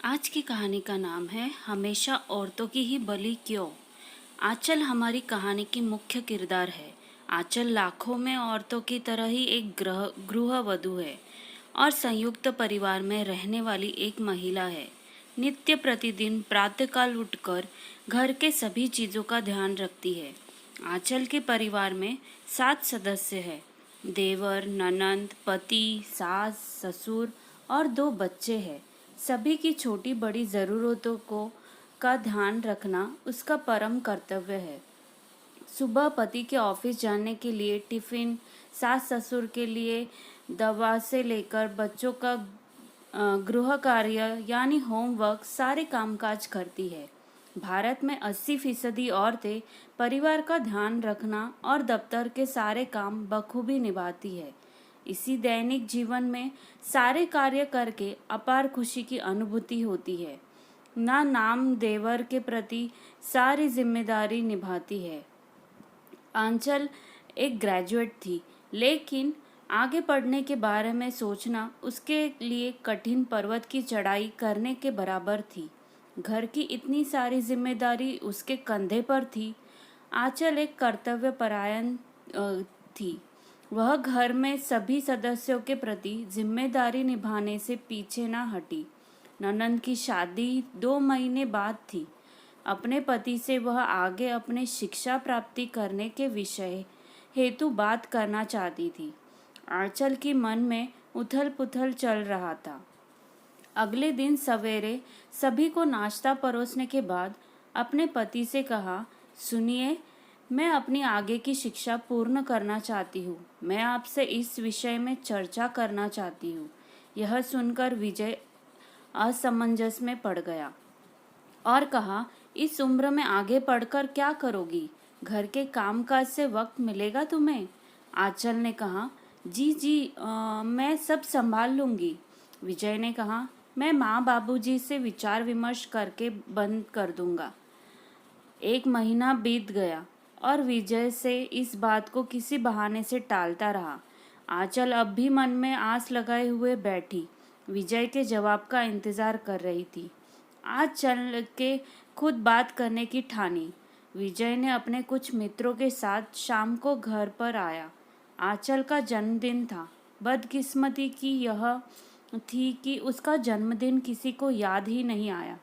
आज की कहानी का नाम है हमेशा औरतों की ही बलि क्यों। आंचल हमारी कहानी की मुख्य किरदार है। आंचल लाखों में औरतों की तरह ही एक गृहवधू है और संयुक्त परिवार में रहने वाली एक महिला है। नित्य प्रतिदिन प्रातःकाल उठकर घर के सभी चीज़ों का ध्यान रखती है। आंचल के परिवार में 7 सदस्य हैं। देवर, ननंद, पति, सास, ससुर और 2 बच्चे हैं। सभी की छोटी बड़ी ज़रूरतों को का ध्यान रखना उसका परम कर्तव्य है। सुबह पति के ऑफिस जाने के लिए टिफिन, सास ससुर के लिए दवा से लेकर बच्चों का गृह कार्य यानी होमवर्क सारे कामकाज करती है। भारत में 80% औरतें परिवार का ध्यान रखना और दफ्तर के सारे काम बखूबी निभाती है। इसी दैनिक जीवन में सारे कार्य करके अपार खुशी की अनुभूति होती है। ना नाम देवर के प्रति सारी जिम्मेदारी निभाती है। आंचल एक ग्रेजुएट थी, लेकिन आगे पढ़ने के बारे में सोचना उसके लिए कठिन पर्वत की चढ़ाई करने के बराबर थी। घर की इतनी सारी जिम्मेदारी उसके कंधे पर थी। आंचल एक कर्तव्यपरायण थी। वह घर में सभी सदस्यों के प्रति जिम्मेदारी निभाने से पीछे न हटी। ननंद की शादी 2 महीने बाद थी। अपने पति से वह आगे अपने शिक्षा प्राप्ति करने के विषय हेतु बात करना चाहती थी। आंचल की मन में उथल पुथल चल रहा था। अगले दिन सवेरे सभी को नाश्ता परोसने के बाद अपने पति से कहा, सुनिए, मैं अपनी आगे की शिक्षा पूर्ण करना चाहती हूँ। मैं आपसे इस विषय में चर्चा करना चाहती हूँ। यह सुनकर विजय असमंजस में पड़ गया और कहा, इस उम्र में आगे पढ़कर क्या करोगी? घर के कामकाज से वक्त मिलेगा तुम्हें? आंचल ने कहा, जी जी, मैं सब संभाल लूंगी। विजय ने कहा, मैं माँ बाबूजी से विचार विमर्श करके बंद कर दूंगा। 1 महीना बीत गया और विजय से इस बात को किसी बहाने से टालता रहा। आंचल अब भी मन में आस लगाए हुए बैठी विजय के जवाब का इंतजार कर रही थी। आज चल के खुद बात करने की ठानी। विजय ने अपने कुछ मित्रों के साथ शाम को घर पर आया। आंचल का जन्मदिन था। बदकिस्मती की यह थी कि उसका जन्मदिन किसी को याद ही नहीं आया।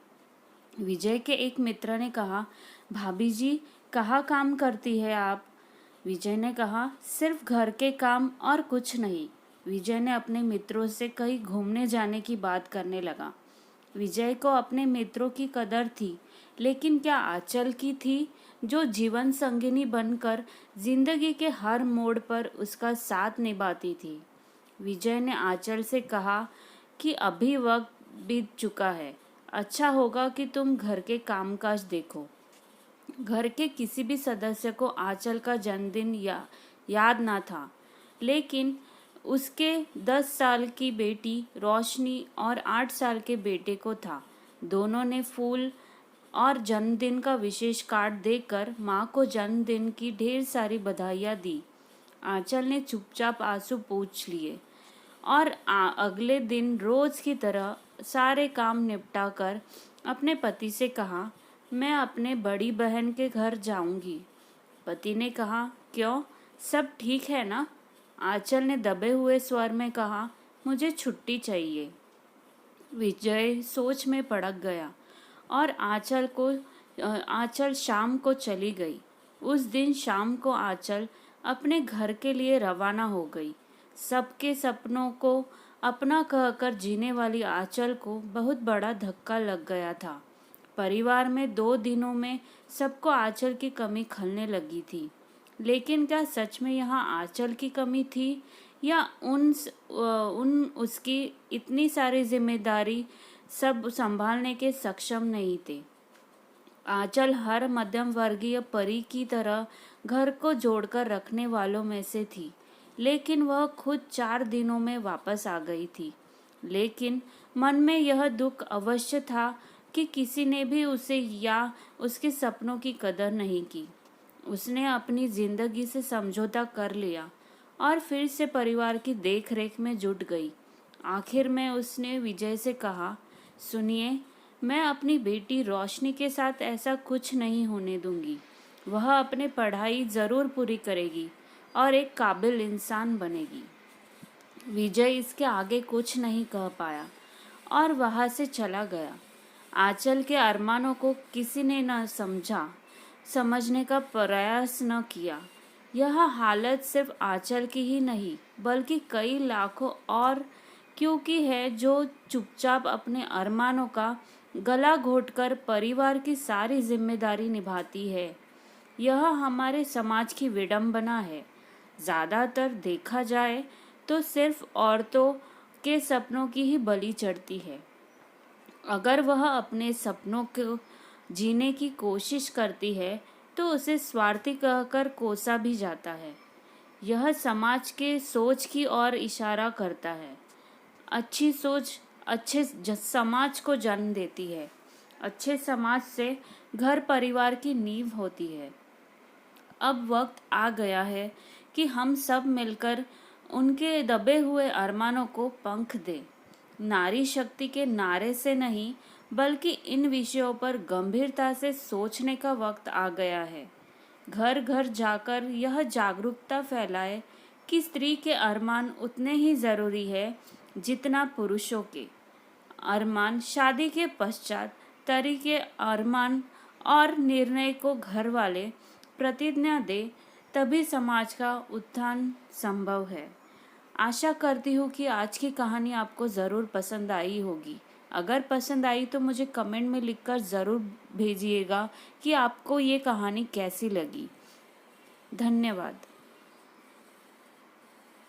विजय के एक मित्र ने कहा, भाभी जी, कहाँ काम करती है आप? विजय ने कहा, सिर्फ घर के काम और कुछ नहीं। विजय ने अपने मित्रों से कहीं घूमने जाने की बात करने लगा। विजय को अपने मित्रों की कदर थी, लेकिन क्या आंचल की थी, जो जीवन संगिनी बनकर जिंदगी के हर मोड़ पर उसका साथ निभाती थी। विजय ने आंचल से कहा कि अभी वक्त बीत चुका है। अच्छा होगा कि तुम घर के कामकाज देखो। घर के किसी भी सदस्य को आंचल का जन्मदिन याद ना था, लेकिन उसके 10 साल की बेटी रोशनी और 8 साल के बेटे को था। दोनों ने फूल और जन्मदिन का विशेष कार्ड देकर माँ को जन्मदिन की ढेर सारी बधाइयाँ दी। आंचल ने चुपचाप आंसू पोंछ लिए और अगले दिन रोज की तरह सारे काम निपटा कर अपने पति से कहा, मैं अपने बड़ी बहन के घर जाऊंगी। पति ने कहा, क्यों, सब ठीक है ना? आंचल ने दबे हुए स्वर में कहा, मुझे छुट्टी चाहिए। विजय सोच में पड़ गया और आंचल शाम को चली गई। उस दिन शाम को आंचल अपने घर के लिए रवाना हो गई। सबके सपनों को अपना कहकर जीने वाली आंचल को बहुत बड़ा धक्का लग गया था। परिवार में 2 दिनों में सबको आंचल की कमी खलने लगी थी। लेकिन क्या सच में यहाँ आंचल की कमी थी या उन उसकी इतनी सारी जिम्मेदारी सब संभालने के सक्षम नहीं थे? आंचल हर मध्यम वर्गीय परी की तरह घर को जोड़कर रखने वालों में से थी, लेकिन वह खुद 4 दिनों में वापस आ गई थी। लेकिन मन में यह दुख अवश्य था कि किसी ने भी उसे या उसके सपनों की कदर नहीं की। उसने अपनी जिंदगी से समझौता कर लिया और फिर से परिवार की देखरेख में जुट गई। आखिर में उसने विजय से कहा, सुनिए, मैं अपनी बेटी रोशनी के साथ ऐसा कुछ नहीं होने दूंगी। वह अपनी पढ़ाई ज़रूर पूरी करेगी और एक काबिल इंसान बनेगी। विजय इसके आगे कुछ नहीं कह पाया और वहाँ से चला गया। आंचल के अरमानों को किसी ने न समझने का प्रयास न किया। यह हालत सिर्फ आंचल की ही नहीं बल्कि कई लाखों और क्योंकि है जो चुपचाप अपने अरमानों का गला घोटकर परिवार की सारी जिम्मेदारी निभाती है। यह हमारे समाज की विडंबना है। ज़्यादातर देखा जाए तो सिर्फ औरतों के सपनों की ही बलि चढ़ती है। अगर वह अपने सपनों को जीने की कोशिश करती है तो उसे स्वार्थी कहकर कोसा भी जाता है। यह समाज के सोच की ओर इशारा करता है। अच्छी सोच अच्छे समाज को जन्म देती है। अच्छे समाज से घर परिवार की नींव होती है। अब वक्त आ गया है कि हम सब मिलकर उनके दबे हुए अरमानों को पंख दें। नारी शक्ति के नारे से नहीं बल्कि इन विषयों पर गंभीरता से सोचने का वक्त आ गया है। घर घर जाकर यह जागरूकता फैलाए कि स्त्री के अरमान उतने ही ज़रूरी है जितना पुरुषों के अरमान। शादी के पश्चात तरीके अरमान और निर्णय को घर वाले प्रतिज्ञा दे तभी समाज का उत्थान संभव है। आशा करती हूँ कि आज की कहानी आपको ज़रूर पसंद आई होगी। अगर पसंद आई तो मुझे कमेंट में लिखकर ज़रूर भेजिएगा कि आपको ये कहानी कैसी लगी। धन्यवाद।